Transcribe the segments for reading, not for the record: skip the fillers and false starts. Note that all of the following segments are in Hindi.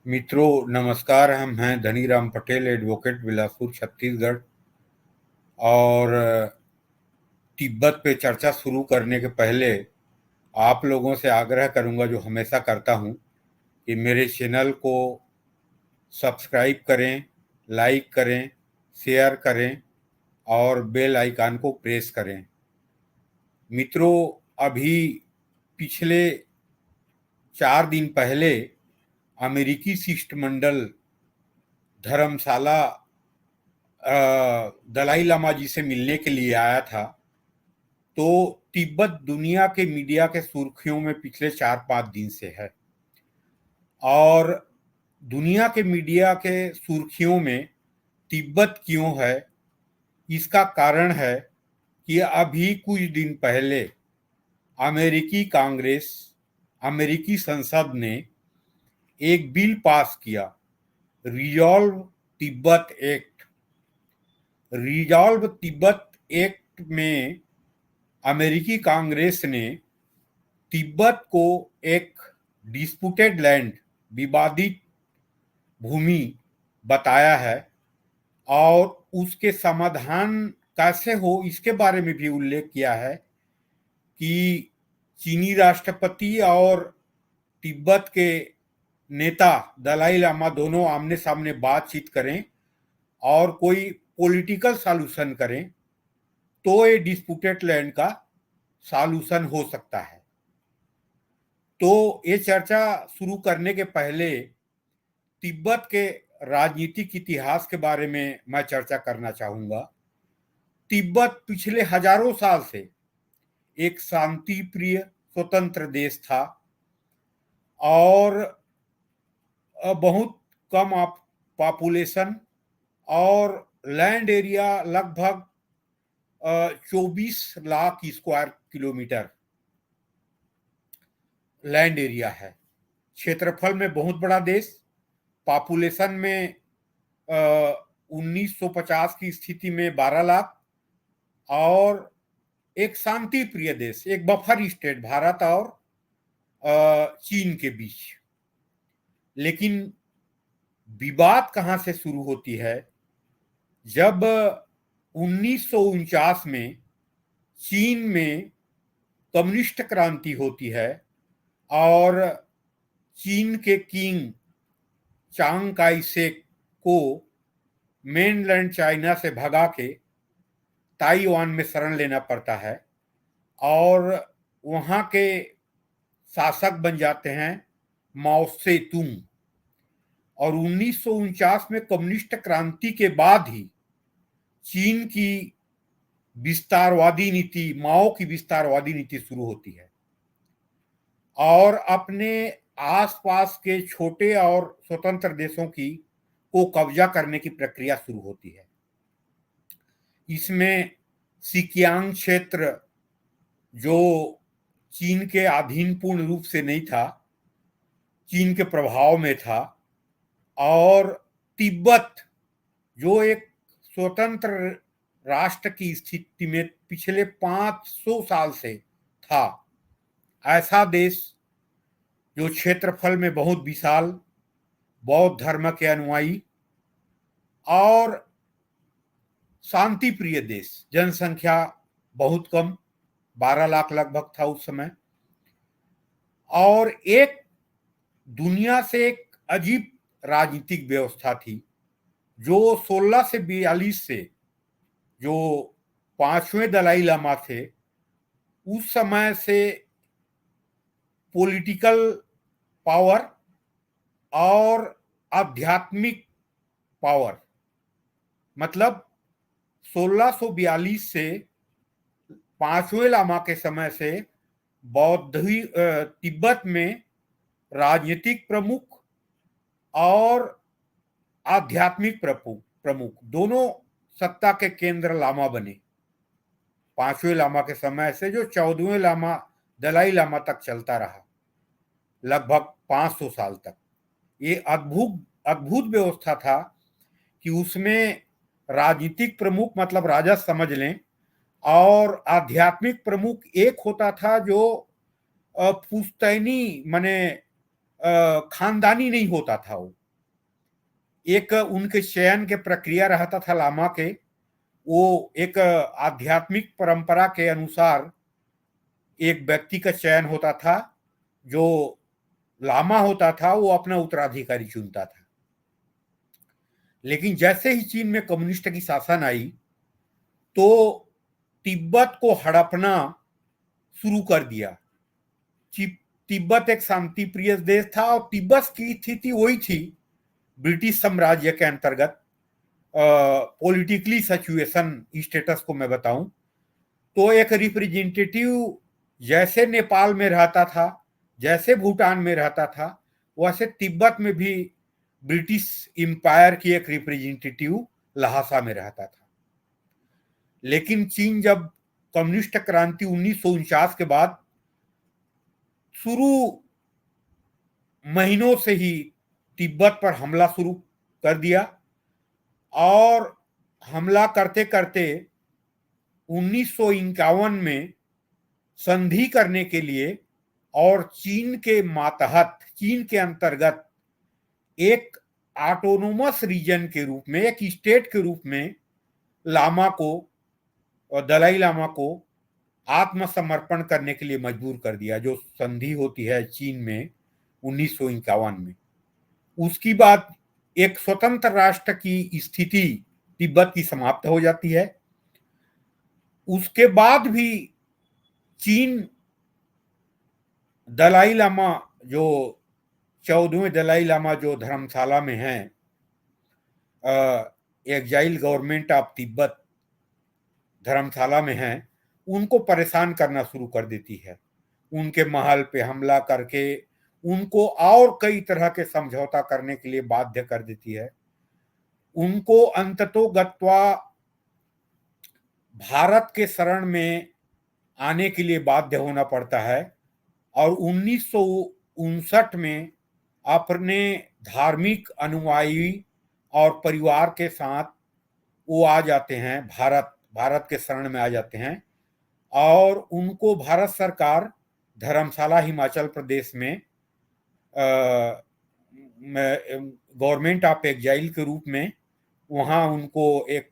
मित्रों नमस्कार। हम हैं धनीराम पटेल, एडवोकेट, बिलासपुर, छत्तीसगढ़। और तिब्बत पे चर्चा शुरू करने के पहले आप लोगों से आग्रह करूंगा, जो हमेशा करता हूं, कि मेरे चैनल को सब्सक्राइब करें, लाइक करें, शेयर करें और बेल आइकन को प्रेस करें। मित्रों, अभी पिछले 4 दिन पहले अमेरिकी शिष्टमंडल धर्मशाला दलाई लामा जी से मिलने के लिए आया था। तो तिब्बत दुनिया के मीडिया के सुर्खियों में पिछले 4-5 दिन से है। और दुनिया के मीडिया के सुर्खियों में तिब्बत क्यों है, इसका कारण है कि अभी कुछ दिन पहले अमेरिकी कांग्रेस, अमेरिकी संसद ने एक बिल पास किया, resolve Tibet act. Resolve Tibet act में अमेरिकी कांग्रेस ने तिब्बत को एक डिस्प्यूटेड लैंड, विवादित भूमि बताया है और उसके समाधान कैसे हो इसके बारे में भी उल्लेख किया है कि चीनी राष्ट्रपति और तिब्बत के नेता दलाई लामा दोनों आमने सामने बातचीत करें और कोई पॉलिटिकल सॉल्यूशन करें तो ये डिस्प्यूटेड लैंड का सॉल्यूशन हो सकता है। तो ये चर्चा शुरू करने के पहले तिब्बत के राजनीतिक इतिहास के बारे में मैं चर्चा करना चाहूंगा। तिब्बत पिछले हजारों साल से एक शांति प्रिय स्वतंत्र देश था और बहुत कम पॉपुलेशन और लैंड एरिया लगभग 24 lakh square kilometre land area है। क्षेत्रफल में बहुत बड़ा देश, पॉपुलेशन में 1950 की स्थिति में 12 लाख और एक शांति प्रिय देश, एक बफर स्टेट भारत और चीन के बीच। लेकिन विवाद कहां से शुरू होती है, जब 1949 में चीन में कम्युनिस्ट क्रांति होती है और चीन के किंग चांग काई शेक को मेनलैंड चाइना से भगा के ताइवान में शरण लेना पड़ता है और वहां के शासक बन जाते हैं माओ से तुंग। और 1949 में कम्युनिस्ट क्रांति के बाद ही चीन की विस्तारवादी नीति, माओ की विस्तारवादी नीति शुरू होती है और अपने आसपास के छोटे और स्वतंत्र देशों को कब्जा करने की प्रक्रिया शुरू होती है। इसमें सिकियांग क्षेत्र, जो चीन के अधीन पूर्ण रूप से नहीं था, चीन के प्रभाव में था, और तिब्बत जो एक स्वतंत्र राष्ट्र की स्थिति में पिछले 500 साल से था, ऐसा देश जो क्षेत्रफल में बहुत विशाल, बौद्ध धर्म के अनुयायी और शांति प्रिय देश, जनसंख्या बहुत कम, 12 लाख लगभग था उस समय, और एक दुनिया से एक अजीब राजनीतिक व्यवस्था थी जो 16 से 42 से, जो 5वें दलाई लामा थे, उस समय से पॉलिटिकल पावर और आध्यात्मिक पावर, मतलब 1642 से 5वें लामा के समय से तिब्बत में राजनीतिक प्रमुख और आध्यात्मिक प्रमुख दोनों सत्ता के केंद्र लामा बने। 5वें लामा के समय से जो 14वें लामा दलाई लामा तक चलता रहा, लगभग 500 साल तक। ये अद्भुत व्यवस्था था कि उसमें राजनीतिक प्रमुख मतलब राजा समझ लें, और आध्यात्मिक प्रमुख एक होता था जो पुश्तैनी माने खानदानी नहीं होता था। वो एक उनके चयन के प्रक्रिया रहता था लामा के, वो एक आध्यात्मिक परंपरा के अनुसार एक व्यक्ति का चयन होता था। जो लामा होता था वो अपना उत्तराधिकारी चुनता था। लेकिन जैसे ही चीन में कम्युनिस्ट की शासन आई तो तिब्बत को हड़पना शुरू कर दिया। तिब्बत एक शांति प्रिय देश था और तिब्बत की स्थिति वही थी ब्रिटिश साम्राज्य के अंतर्गत। पॉलिटिकली सिचुएशन स्टेटस को मैं बताऊं तो एक रिप्रेजेंटेटिव जैसे नेपाल में रहता था, जैसे भूटान में रहता था, वैसे तिब्बत में भी ब्रिटिश एम्पायर की एक रिप्रेजेंटेटिव लहासा में रहता था। लेकिन चीन जब कम्युनिस्ट क्रांति 1949 के बाद शुरू महीनों से ही तिब्बत पर हमला शुरू कर दिया और हमला करते करते 1951 में संधि करने के लिए और चीन के मातहत, चीन के अंतर्गत एक ऑटोनोमस रीजन के रूप में, एक स्टेट के रूप में लामा को और दलाई लामा को आत्मसमर्पण करने के लिए मजबूर कर दिया। जो संधि होती है चीन में 1951 में, उसकी बाद एक स्वतंत्र राष्ट्र की स्थिति तिब्बत की समाप्त हो जाती है। उसके बाद भी चीन दलाई लामा, जो 14वें दलाई लामा जो धर्मशाला में हैं, एग्जाइल गवर्नमेंट ऑफ तिब्बत धर्मशाला में हैं, उनको परेशान करना शुरू कर देती है। उनके महल पे हमला करके उनको और कई तरह के समझौता करने के लिए बाध्य कर देती है। उनको अंततोगत्वा भारत के शरण में आने के लिए बाध्य होना पड़ता है और 1959 में अपने धार्मिक अनुयायी और परिवार के साथ वो आ जाते हैं, भारत के शरण में आ जाते हैं और उनको भारत सरकार धर्मशाला हिमाचल प्रदेश में गवर्नमेंट ऑफ एग्जाइल के रूप में वहाँ उनको एक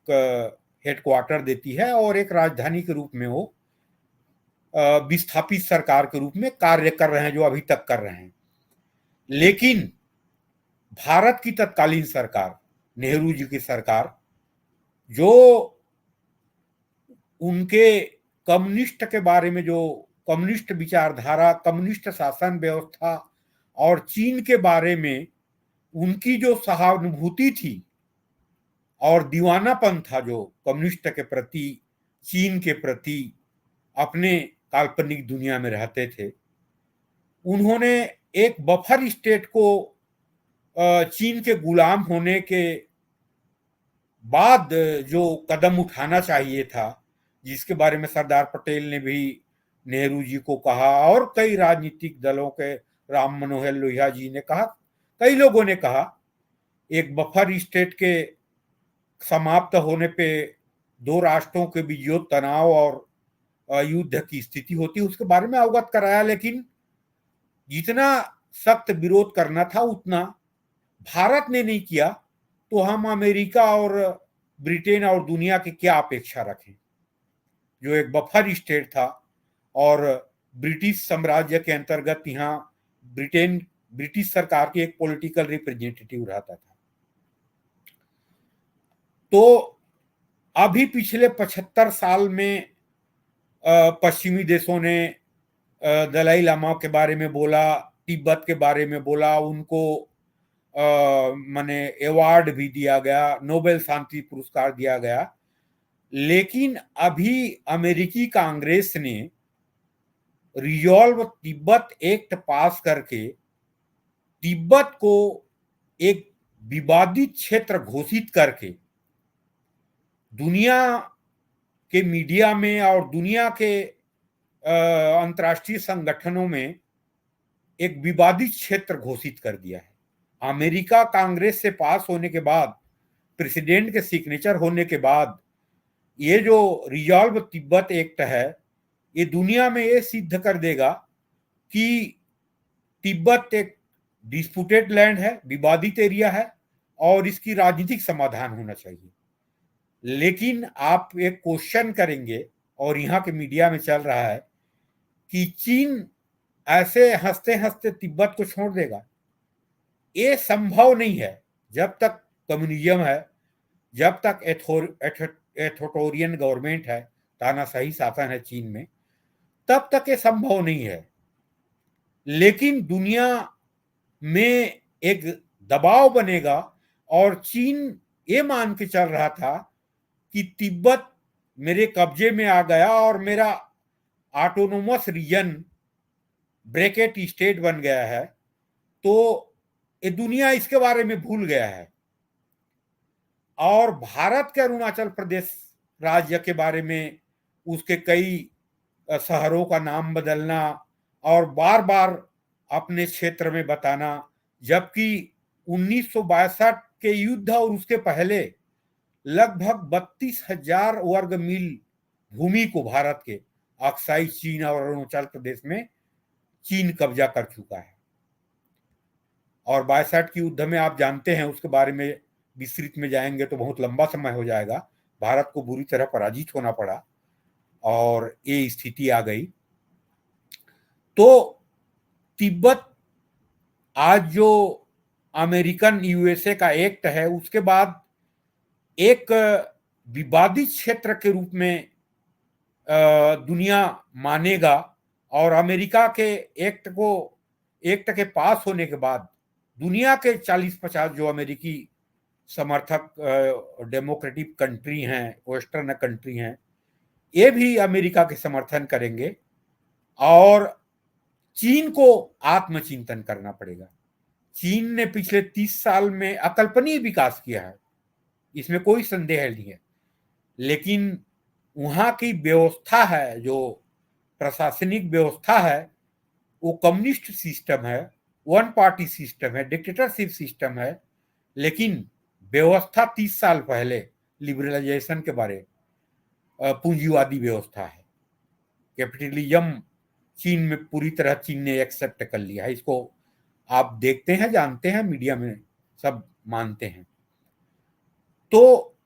हेडक्वार्टर देती है और एक राजधानी के रूप में वो विस्थापित सरकार के रूप में कार्य कर रहे हैं, जो अभी तक कर रहे हैं। लेकिन भारत की तत्कालीन सरकार, नेहरू जी की सरकार, जो उनके कम्युनिस्ट के बारे में, जो कम्युनिस्ट विचारधारा, कम्युनिस्ट शासन व्यवस्था और चीन के बारे में उनकी जो सहानुभूति थी और दीवानापन था जो कम्युनिस्ट के प्रति, चीन के प्रति, अपने काल्पनिक दुनिया में रहते थे, उन्होंने एक बफर स्टेट को चीन के गुलाम होने के बाद जो कदम उठाना चाहिए था, जिसके बारे में सरदार पटेल ने भी नेहरू जी को कहा और कई राजनीतिक दलों के, राम मनोहर लोहिया जी ने कहा, कई लोगों ने कहा, एक बफर स्टेट के समाप्त होने पे दो राष्ट्रों के बीच जो तनाव और युद्ध की स्थिति होती है उसके बारे में अवगत कराया। लेकिन जितना सख्त विरोध करना था उतना भारत ने नहीं किया, तो हम अमेरिका और ब्रिटेन और दुनिया की क्या अपेक्षा रखें, जो एक बफर स्टेट था और ब्रिटिश साम्राज्य के अंतर्गत यहाँ ब्रिटिश सरकार की एक पॉलिटिकल रिप्रेजेंटेटिव रहता था। तो अभी पिछले 75 साल में पश्चिमी देशों ने दलाई लामा के बारे में बोला, तिब्बत के बारे में बोला, उनको माने अवार्ड भी दिया गया, नोबेल शांति पुरस्कार दिया गया। लेकिन अभी अमेरिकी कांग्रेस ने रिजॉल्व तिब्बत एक्ट पास करके तिब्बत को एक विवादित क्षेत्र घोषित करके दुनिया के मीडिया में और दुनिया के अंतर्राष्ट्रीय संगठनों में एक विवादित क्षेत्र घोषित कर दिया है। अमेरिका कांग्रेस से पास होने के बाद, प्रेसिडेंट के सिग्नेचर होने के बाद, ये जो रिजॉल्व तिब्बत एक्ट है, ये दुनिया में ये सिद्ध कर देगा कि तिब्बत एक डिस्प्यूटेड लैंड है, विवादित एरिया है और इसकी राजनीतिक समाधान होना चाहिए। लेकिन आप एक क्वेश्चन करेंगे और यहाँ के मीडिया में चल रहा है कि चीन ऐसे हंसते हंसते तिब्बत को छोड़ देगा। ये संभव नहीं है। जब तक कम्युनिज्म है, जब तक एथोटोरियन गवर्नमेंट है, तानाशाही शासन है चीन में, तब तक ये संभव नहीं है। लेकिन दुनिया में एक दबाव बनेगा और चीन ये मान के चल रहा था कि तिब्बत मेरे कब्जे में आ गया और मेरा ऑटोनोमस रीजन ब्रैकेट स्टेट बन गया है, तो ये दुनिया इसके बारे में भूल गया है। और भारत के अरुणाचल प्रदेश राज्य के बारे में उसके कई शहरों का नाम बदलना और बार बार अपने क्षेत्र में बताना, जबकि 1962 के युद्ध और उसके पहले लगभग 32,000 वर्ग मील भूमि को भारत के अक्साई चीन और अरुणाचल प्रदेश में चीन कब्जा कर चुका है। और 62 के युद्ध में आप जानते हैं, उसके बारे में विस्तृत में जाएंगे तो बहुत लंबा समय हो जाएगा। भारत को बुरी तरह पराजित होना पड़ा और ये स्थिति आ गई। तो तिब्बत आज जो अमेरिकन यूएसए का एक्ट है, उसके बाद एक विवादित क्षेत्र के रूप में दुनिया मानेगा और अमेरिका के एक्ट के पास होने के बाद दुनिया के 40-50 जो अमेरिकी समर्थक डेमोक्रेटिक कंट्री हैं, वेस्टर्न कंट्री हैं, ये भी अमेरिका के समर्थन करेंगे और चीन को आत्मचिंतन करना पड़ेगा। चीन ने पिछले 30 साल में अकल्पनीय विकास किया है, इसमें कोई संदेह नहीं है। लेकिन वहां की व्यवस्था है, जो प्रशासनिक व्यवस्था है, वो कम्युनिस्ट सिस्टम है, वन पार्टी सिस्टम है, डिक्टेटरशिप सिस्टम है। लेकिन व्यवस्था 30 साल पहले लिबरलाइजेशन के बारे पूंजीवादी व्यवस्था है। कैपिटलिज्म चीन में पूरी तरह चीन ने एक्सेप्ट कर लिया है। इसको आप देखते हैं, जानते हैं, मीडिया में सब मानते हैं। तो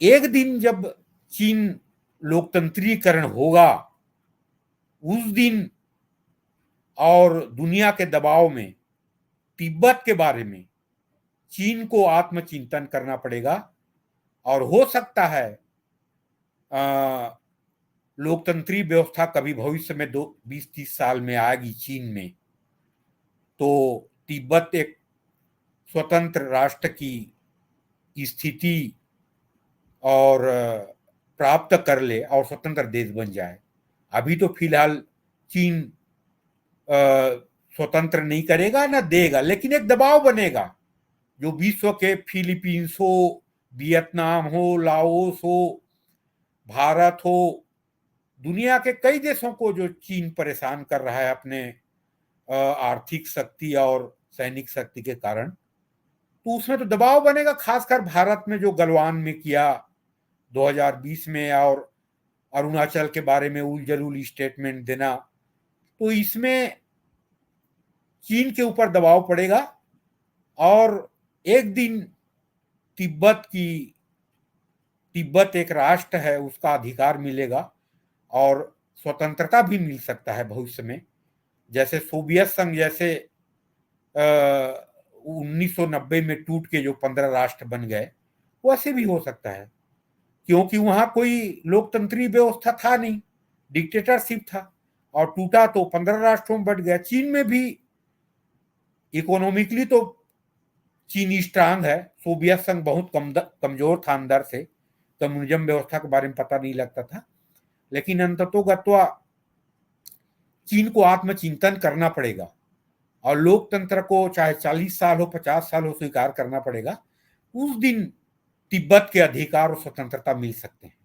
एक दिन जब चीन लोकतंत्रीकरण होगा, उस दिन और दुनिया के दबाव में तिब्बत के बारे में चीन को आत्मचिंतन करना पड़ेगा। और हो सकता है लोकतंत्री व्यवस्था कभी भविष्य में 20-30 साल में आएगी चीन में, तो तिब्बत एक स्वतंत्र राष्ट्र की स्थिति और प्राप्त कर ले और स्वतंत्र देश बन जाए। अभी तो फिलहाल चीन स्वतंत्र नहीं करेगा ना देगा, लेकिन एक दबाव बनेगा जो विश्व के फिलीपींस हो, वियतनाम हो, लाओस हो, भारत हो, दुनिया के कई देशों को जो चीन परेशान कर रहा है अपने आर्थिक शक्ति और सैनिक शक्ति के कारण, तो उसमें तो दबाव बनेगा। खासकर भारत में जो गलवान में किया 2020 में और अरुणाचल के बारे में उलझुल स्टेटमेंट देना, तो इसमें चीन के ऊपर दबाव पड़ेगा और एक दिन तिब्बत एक राष्ट्र है, उसका अधिकार मिलेगा और स्वतंत्रता भी मिल सकता है भविष्य में। जैसे सोवियत संघ जैसे 1990 में टूट के जो 15 राष्ट्र बन गए, वैसे भी हो सकता है, क्योंकि वहां कोई लोकतंत्री व्यवस्था था नहीं, डिक्टेटरशिप था और टूटा तो 15 राष्ट्रों में बट गया। चीन में भी इकोनॉमिकली तो चीन स्ट्रांग है, सोवियत संघ बहुत कमजोर था अंदर से, कम्युनिज्म व्यवस्था के बारे में पता नहीं लगता था। लेकिन अंततोगत्वा चीन को आत्मचिंतन करना पड़ेगा और लोकतंत्र को चाहे 40 साल हो, 50 साल हो, स्वीकार करना पड़ेगा। उस दिन तिब्बत के अधिकार और स्वतंत्रता मिल सकते हैं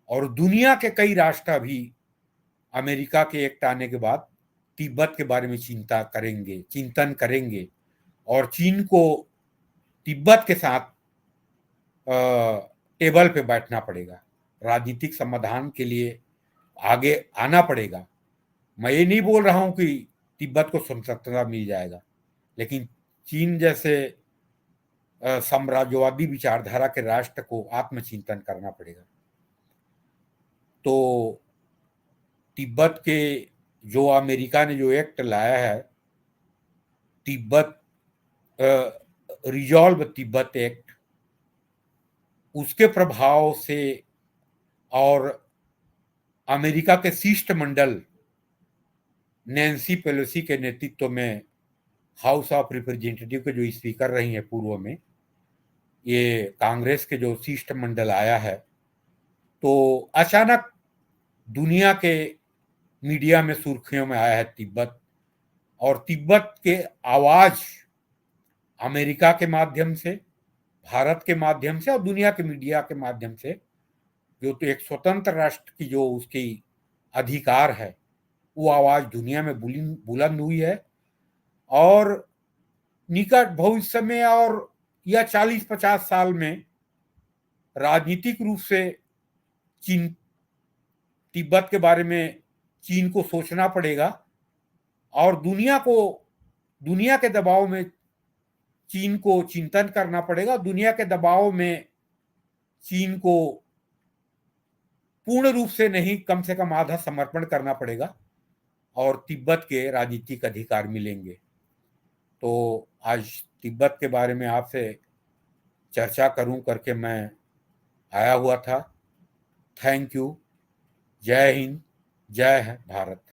और दुनिया के कई राष्ट्र भी अमेरिका के एक्ट आने के बाद तिब्बत के बारे में चिंतन करेंगे और चीन को तिब्बत के साथ टेबल पे बैठना पड़ेगा, राजनीतिक समाधान के लिए आगे आना पड़ेगा। मैं ये नहीं बोल रहा हूं कि तिब्बत को स्वतंत्रता मिल जाएगा। लेकिन चीन जैसे साम्राज्यवादी विचारधारा के राष्ट्र को आत्मचिंतन करना पड़ेगा। तो तिब्बत के जो अमेरिका ने जो एक्ट लाया है, तिब्बत रिजॉल्व तिब्बत एक्ट, उसके प्रभाव से और अमेरिका के शिष्टमंडल नैन्सी पेलोसी के नेतृत्व में हाउस ऑफ रिप्रेजेंटेटिव के जो स्पीकर रही हैं पूर्व में, ये कांग्रेस के जो शिष्टमंडल आया है, तो अचानक दुनिया के मीडिया में सुर्खियों में आया है तिब्बत। और तिब्बत के आवाज अमेरिका के माध्यम से, भारत के माध्यम से और दुनिया के मीडिया के माध्यम से, जो तो एक स्वतंत्र राष्ट्र की जो उसकी अधिकार है, वो आवाज दुनिया में बुलंद हुई है। और निकट भविष्य में और या 40-50 साल में राजनीतिक रूप से चीन, तिब्बत के बारे में चीन को सोचना पड़ेगा और दुनिया के दबाव में चीन को चिंतन करना पड़ेगा। दुनिया के दबाव में चीन को पूर्ण रूप से नहीं, कम से कम आधा समर्पण करना पड़ेगा और तिब्बत के राजनीतिक अधिकार मिलेंगे। तो आज तिब्बत के बारे में आपसे चर्चा करूं करके मैं आया हुआ था। Thank you. जय हिंद, जय भारत।